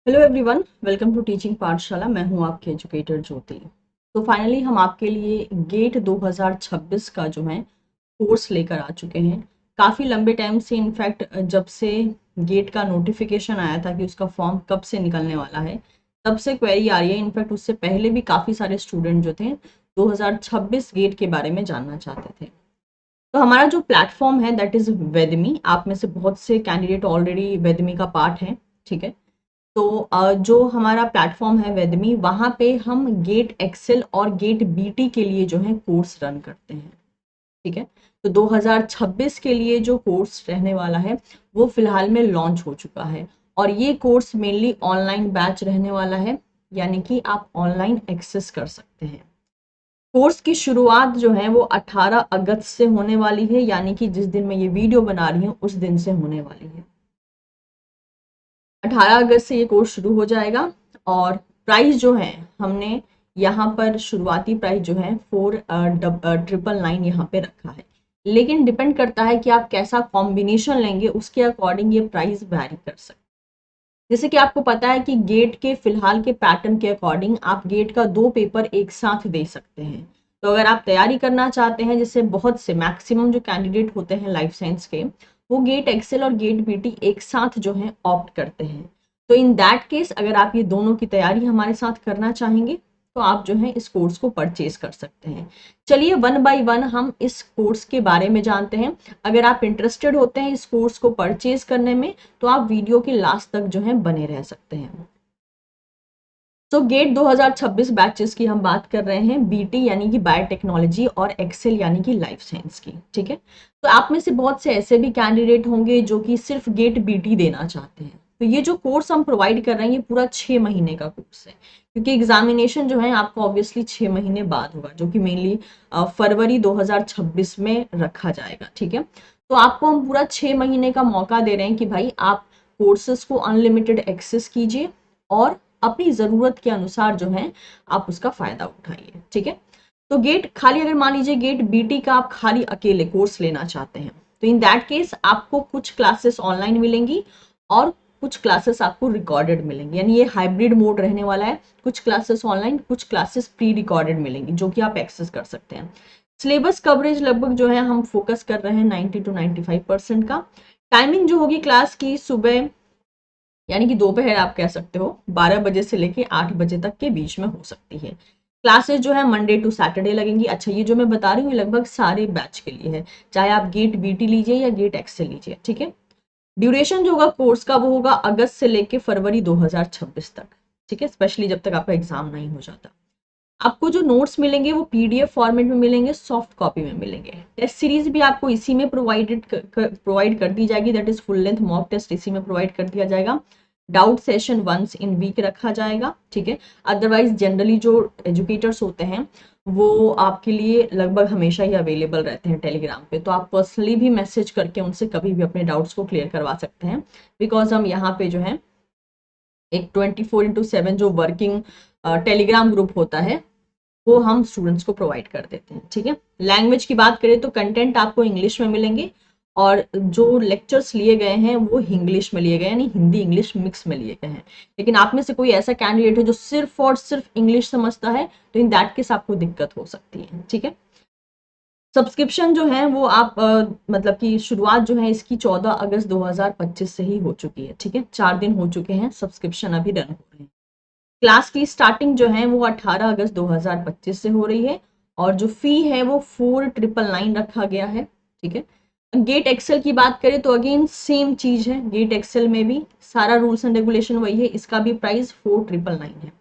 Hello everyone, welcome to teaching Pathshala. मैं हूं आपके एजुकेटर ज्योति। तो फाइनली हम आपके लिए गेट 2026 का जो है कोर्स लेकर आ चुके हैं। काफ़ी लंबे टाइम से, इनफैक्ट जब से गेट का नोटिफिकेशन आया था कि उसका फॉर्म कब से निकलने वाला है, तब से क्वेरी आ रही है। इनफैक्ट उससे पहले भी काफ़ी सारे स्टूडेंट जो थे 2026 गेट के बारे में जानना चाहते थे। तो हमारा जो प्लेटफॉर्म है दैट इज़ वेदमी। आप में से बहुत से कैंडिडेट ऑलरेडी वेदमी का पार्ट हैं, ठीक है। तो जो हमारा प्लेटफॉर्म है वेदमी, वहाँ पे हम गेट एक्सेल और गेट बीटी के लिए जो है कोर्स रन करते हैं, ठीक है। तो 2026 के लिए जो कोर्स रहने वाला है वो फिलहाल में लॉन्च हो चुका है, और ये कोर्स मेनली ऑनलाइन बैच रहने वाला है, यानी कि आप ऑनलाइन एक्सेस कर सकते हैं। कोर्स की शुरुआत जो है वो 18 अगस्त से होने वाली है, यानी कि जिस दिन मैं ये वीडियो बना रही हूँ उस दिन से होने वाली है। 18 अगस्त से ये कोर्स शुरू हो जाएगा। और प्राइस जो है, हमने यहाँ पर शुरुआती प्राइस जो है 4999 यहाँ पे रखा है, लेकिन डिपेंड करता है कि आप कैसा कॉम्बिनेशन लेंगे, उसके अकॉर्डिंग ये प्राइस वैरी कर सकते हैं। जैसे कि आपको पता है कि गेट के फिलहाल के पैटर्न के अकॉर्डिंग आप गेट का 2 पेपर एक साथ दे सकते हैं। तो अगर आप तैयारी करना चाहते हैं, जैसे बहुत से मैक्सिमम जो कैंडिडेट होते हैं लाइफ साइंस के, वो गेट एक्सेल और गेट बीटी एक साथ जो है ऑप्ट करते हैं। तो इन दैट केस अगर आप ये दोनों की तैयारी हमारे साथ करना चाहेंगे तो आप जो है इस कोर्स को परचेज कर सकते हैं। चलिए वन बाय वन हम इस कोर्स के बारे में जानते हैं। अगर आप इंटरेस्टेड होते हैं इस कोर्स को परचेज करने में, तो आप वीडियो के लास्ट तक जो है बने रह सकते हैं। तो गेट 2026 बैचेस की हम बात कर रहे हैं, बीटी यानी कि बायोटेक्नोलॉजी और एक्सेल यानी कि लाइफ साइंस की, ठीक है। तो आप में से बहुत से ऐसे भी कैंडिडेट होंगे जो कि सिर्फ गेट बीटी देना चाहते हैं। तो ये जो कोर्स हम प्रोवाइड कर रहे हैं ये पूरा 6 महीने का कोर्स है, क्योंकि एग्जामिनेशन जो है आपको ऑब्वियसली 6 महीने बाद होगा, जो कि मेनली फरवरी 2026 में रखा जाएगा, ठीक है। तो आपको हम पूरा 6 महीने का मौका दे रहे हैं कि भाई आप कोर्सेज को अनलिमिटेड एक्सेस कीजिए और अपनी ज़रूरत के अनुसार जो है आप उसका फ़ायदा उठाइए, ठीक है। तो गेट खाली, अगर मान लीजिए गेट बीटी का आप खाली अकेले कोर्स लेना चाहते हैं, तो इन दैट केस आपको कुछ क्लासेस ऑनलाइन मिलेंगी और कुछ क्लासेस आपको रिकॉर्डेड मिलेंगी, यानी ये हाइब्रिड मोड रहने वाला है। कुछ क्लासेस ऑनलाइन, कुछ क्लासेस प्री रिकॉर्डेड मिलेंगी जो कि आप एक्सेस कर सकते हैं। सिलेबस कवरेज लगभग जो है हम फोकस कर रहे हैं 90 to 95% का। टाइमिंग जो होगी क्लास की, सुबह यानी कि दोपहर आप कह सकते हो 12 बजे से लेके 8 बजे तक के बीच में हो सकती है। क्लासेस जो है मंडे टू सैटरडे लगेंगी। अच्छा, ये जो मैं बता रही हूँ लगभग सारे बैच के लिए है, चाहे आप गेट बीटी लीजिए या गेट एक्सेल लीजिए, ठीक है। ड्यूरेशन जो होगा कोर्स का वो होगा अगस्त से लेके फरवरी 2026 तक, ठीक है, स्पेशली जब तक आपका एग्जाम नहीं हो जाता। आपको जो नोट्स मिलेंगे वो पीडीएफ फॉर्मेट में मिलेंगे, सॉफ्ट कॉपी में मिलेंगे। टेस्ट सीरीज भी आपको इसी में प्रोवाइड कर दी जाएगी, that is full length mock test इसी में प्रोवाइड कर दिया जाएगा। Doubt session once in week रखा जाएगा, ठीक है। अदरवाइज जनरली जो एजुकेटर्स होते हैं वो आपके लिए लगभग हमेशा ही अवेलेबल रहते हैं टेलीग्राम पे, तो आप पर्सनली भी मैसेज करके उनसे कभी भी अपने डाउट्स को क्लियर करवा सकते हैं। बिकॉज हम यहाँ पे जो है एक 24/7 जो वर्किंग टेलीग्राम ग्रुप होता है वो हम स्टूडेंट्स को प्रोवाइड कर देते हैं, ठीक है। लैंग्वेज की बात करें तो कंटेंट आपको इंग्लिश में मिलेंगे, और जो लेक्चर्स लिए गए हैं वो इंग्लिश में लिए गए हैं, यानी हिंदी इंग्लिश मिक्स में लिए गए हैं। लेकिन आप में से कोई ऐसा कैंडिडेट है जो सिर्फ और सिर्फ इंग्लिश समझता है, तो इन दैट केस आपको दिक्कत हो सकती है, ठीक है। सब्सक्रिप्शन जो है वो आप मतलब कि शुरुआत जो है इसकी 14 अगस्त 2025 से ही हो चुकी है, ठीक है। 4 दिन हो चुके हैं, सब्सक्रिप्शन अभी रन हो रहे हैं। क्लास की स्टार्टिंग जो है वो 18 अगस्त 2025 से हो रही है, और जो फी है वो 4999 रखा गया है, ठीक है। गेट एक्सेल की बात करें तो अगेन सेम चीज है, गेट एक्सेल में भी सारा रूल्स एंड रेगुलेशन वही है, इसका भी प्राइस 4999 है।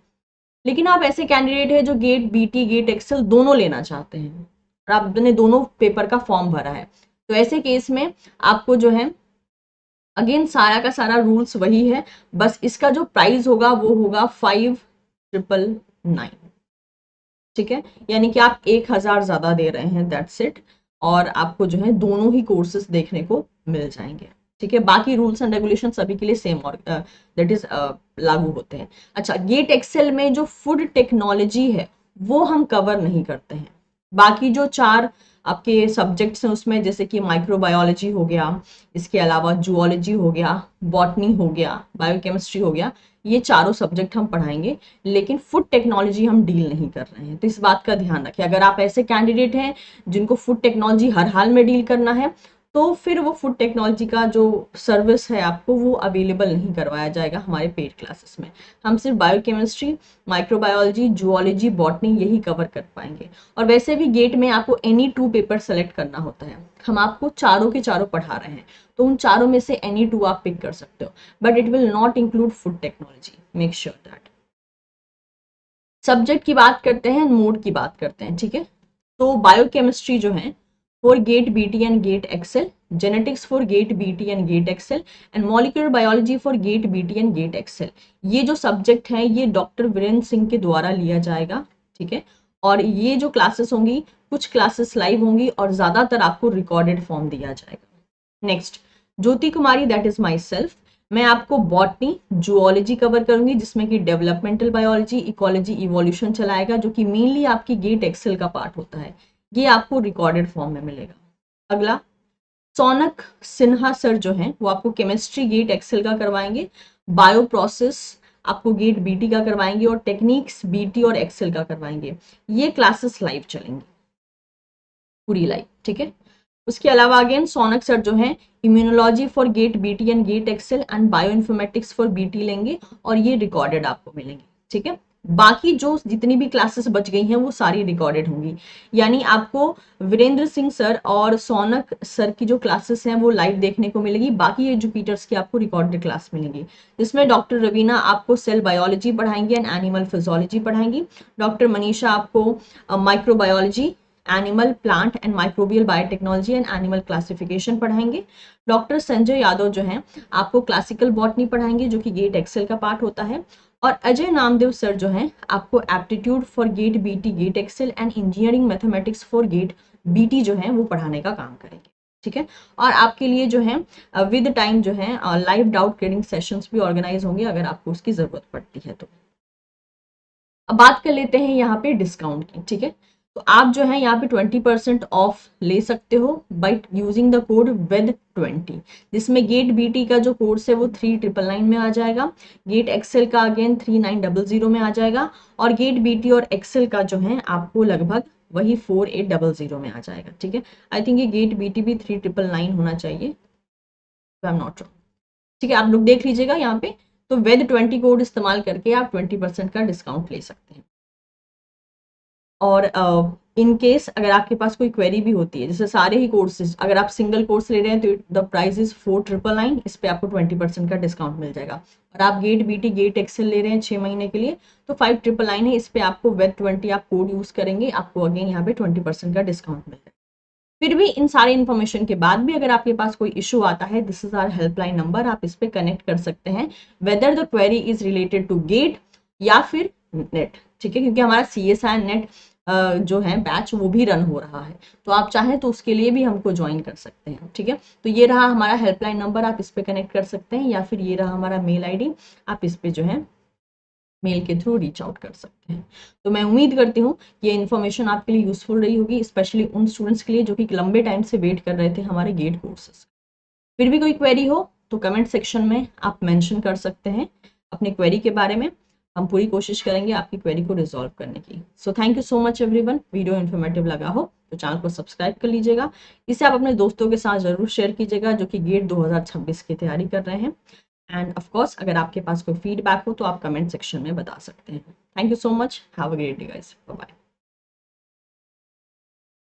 लेकिन आप ऐसे कैंडिडेट है जो गेट बीटी गेट एक्सेल दोनों लेना चाहते हैं और आपने दोनों पेपर का फॉर्म भरा है, तो ऐसे केस में आपको जो है अगेन सारा का सारा रूल्स वही है, बस इसका जो प्राइस होगा वो होगा 5999, ठीक है। यानी कि आप 1000 ज्यादा दे रहे हैं, दैट्स इट। और आपको जो है दोनों ही कोर्सेज देखने को मिल जाएंगे, ठीक है। बाकी रूल्स एंड रेगुलेशन सभी के लिए सेम और दैट इज लागू होते हैं। अच्छा, गेट एक्सेल में जो फूड टेक्नोलॉजी है वो हम कवर नहीं करते हैं। बाकी जो 4 आपके सब्जेक्ट्स हैं उसमें, जैसे कि माइक्रोबायोलॉजी हो गया, इसके अलावा जूलॉजी हो गया, बॉटनी हो गया, बायोकेमिस्ट्री हो गया, ये चारों सब्जेक्ट हम पढ़ाएंगे। लेकिन फूड टेक्नोलॉजी हम डील नहीं कर रहे हैं, तो इस बात का ध्यान रखें। अगर आप ऐसे कैंडिडेट हैं जिनको फूड टेक्नोलॉजी हर हाल में डील करना है, तो फिर वो फूड टेक्नोलॉजी का जो सर्विस है आपको वो अवेलेबल नहीं करवाया जाएगा हमारे पेड क्लासेस में। हम सिर्फ बायोकेमिस्ट्री, माइक्रोबायोलॉजी, जूलॉजी, बॉटनी यही कवर कर पाएंगे। और वैसे भी गेट में आपको एनी 2 पेपर सेलेक्ट करना होता है, हम आपको चारों के चारों पढ़ा रहे हैं, तो उन चारों में से एनी 2 आप पिक कर सकते हो, but it will not include food technology, make sure that. Subject की बात करते हैं, मोड की बात करते हैं, ठीक है। तो बायोकेमिस्ट्री जो है for GATE BT and GATE XL, genetics for GATE BT and GATE XL, and molecular biology for GATE BT and GATE XL. ये जो सब्जेक्ट है ये डॉक्टर वीरेंद्र सिंह के द्वारा लिया जाएगा, ठीक है। और ये जो क्लासेस होंगी, कुछ क्लासेस लाइव होंगी और ज्यादातर आपको रिकॉर्डेड फॉर्म दिया जाएगा। Next, Jyoti Kumari, that is my self. मैं आपको बॉटनी, जूलॉजी कवर करूंगी, जिसमें कि डेवलपमेंटल बायोलॉजी, इकोलॉजी, इवोल्यूशन चलाएगा, जो कि मेनली आपकी गेट एक्सेल का पार्ट होता है। ये आपको रिकॉर्डेड फॉर्म में मिलेगा। अगला, सौनक सिन्हा सर जो हैं वो आपको केमिस्ट्री गेट एक्सेल का करवाएंगे, बायो प्रोसेस आपको गेट बीटी का करवाएंगे, और टेक्निक्स बीटी और एक्सेल का करवाएंगे। ये क्लासेस लाइव चलेंगी, पूरी लाइव, ठीक है। उसके अलावा अगेन सौनक सर जो है immunology for GATE BT and GATE XL and bioinformatics for BT लेंगे, और ये रिकॉर्डेड आपको मिलेंगे, ठीक है। बाकी जो जितनी भी क्लासेस बच गई हैं वो सारी रिकॉर्डेड होंगी, यानी आपको वीरेंद्र सिंह सर और सौनक सर की जो क्लासेस हैं वो लाइव देखने को मिलेगी। बाकी एजुकेटर्स की आपको रिकॉर्डेड क्लास मिलेंगी, जिसमें डॉक्टर रवीना आपको सेल बायोलॉजी पढ़ाएंगी एंड एनिमल फिजियोलॉजी पढ़ाएंगी, डॉक्टर मनीषा आपको microbiology, animal plant and microbial biotechnology and animal classification पढ़ाएंगे, डॉक्टर संजय यादव जो हैं आपको क्लासिकल बॉटनी पढ़ाएंगे, जो कि गेट एक्सेल का पार्ट होता है, और अजय नामदेव सर जो हैं आपको aptitude for GATE BT, GATE XL and engineering mathematics for GATE BT जो है वो पढ़ाने का काम करेंगे, ठीक है। और आपके लिए जो है विद टाइम जो है लाइव डाउट क्लियरिंग सेशंस भी ऑर्गेनाइज होंगे अगर आपको उसकी जरूरत पड़ती है तो। अब बात कर लेते हैं यहाँ पे डिस्काउंट की, ठीक है। तो आप जो है यहाँ पे 20% ऑफ ले सकते हो by using the code WED20, जिसमें गेट बीटी का जो कोर्स है वो 3999 में आ जाएगा, गेट एक्सेल का अगेन 3900 में आ जाएगा, और गेट बीटी और एक्सेल का जो है आपको लगभग वही 4800 में आ जाएगा, ठीक है। आई थिंक ये गेट बीटी भी 3999 होना चाहिए, आई एम नॉट रॉन्ग, ठीक है। आप लोग देख लीजिएगा यहाँ पे, तो WED20 कोड इस्तेमाल करके आप 20% का डिस्काउंट ले सकते हैं। और इन केस अगर आपके पास कोई क्वेरी भी होती है, जैसे सारे ही कोर्सेज, अगर आप सिंगल कोर्स ले रहे हैं तो द प्राइस इज 4999, इस पे आपको 20% का डिस्काउंट मिल जाएगा। और आप गेट बीटी, गेट एक्सेल ले रहे हैं 6 महीने के लिए तो 5999 है, इस पे आपको WED20 आप कोड यूज करेंगे, आपको अगेन यहाँ पे 20% का डिस्काउंट मिल जाएगा। फिर भी इन सारे इन्फॉर्मेशन के बाद भी अगर आपके पास कोई इशू आता है, this is our helpline number, आप इस पे कनेक्ट कर सकते हैं, whether the query is related to GATE या फिर नेट, ठीक है। क्योंकि हमारा CSI नेट जो है बैच वो भी रन हो रहा है, तो आप चाहें तो उसके लिए भी हमको ज्वाइन कर सकते हैं, ठीक है। तो ये रहा हमारा हेल्पलाइन नंबर, आप इस पे कनेक्ट कर सकते हैं, या फिर ये रहा हमारा मेल ID, आप इस पे जो है मेल के थ्रू रीच आउट कर सकते हैं। तो मैं उम्मीद करती हूँ ये इन्फॉर्मेशन आपके लिए यूजफुल रही होगी, स्पेशली उन स्टूडेंट्स के लिए जो कि लंबे टाइम से वेट कर रहे थे हमारे गेट कोर्सेज। फिर भी कोई क्वेरी हो तो कमेंट सेक्शन में आप मेंशन कर सकते हैं अपनी क्वेरी के बारे में, हम पूरी कोशिश करेंगे आपकी क्वेरी को रिजॉल्व करने की। So thank you so much everyone, video informative लगा हो तो चैनल को सब्सक्राइब कर लीजिएगा, इसे आप अपने दोस्तों के साथ जरूर शेयर कीजिएगा जो कि गेट 2026 की तैयारी कर रहे हैं। एंड ऑफ कोर्स अगर आपके पास कोई फीडबैक हो तो आप कमेंट सेक्शन में बता सकते हैं। Thank you so much, have a great day guys, bye bye.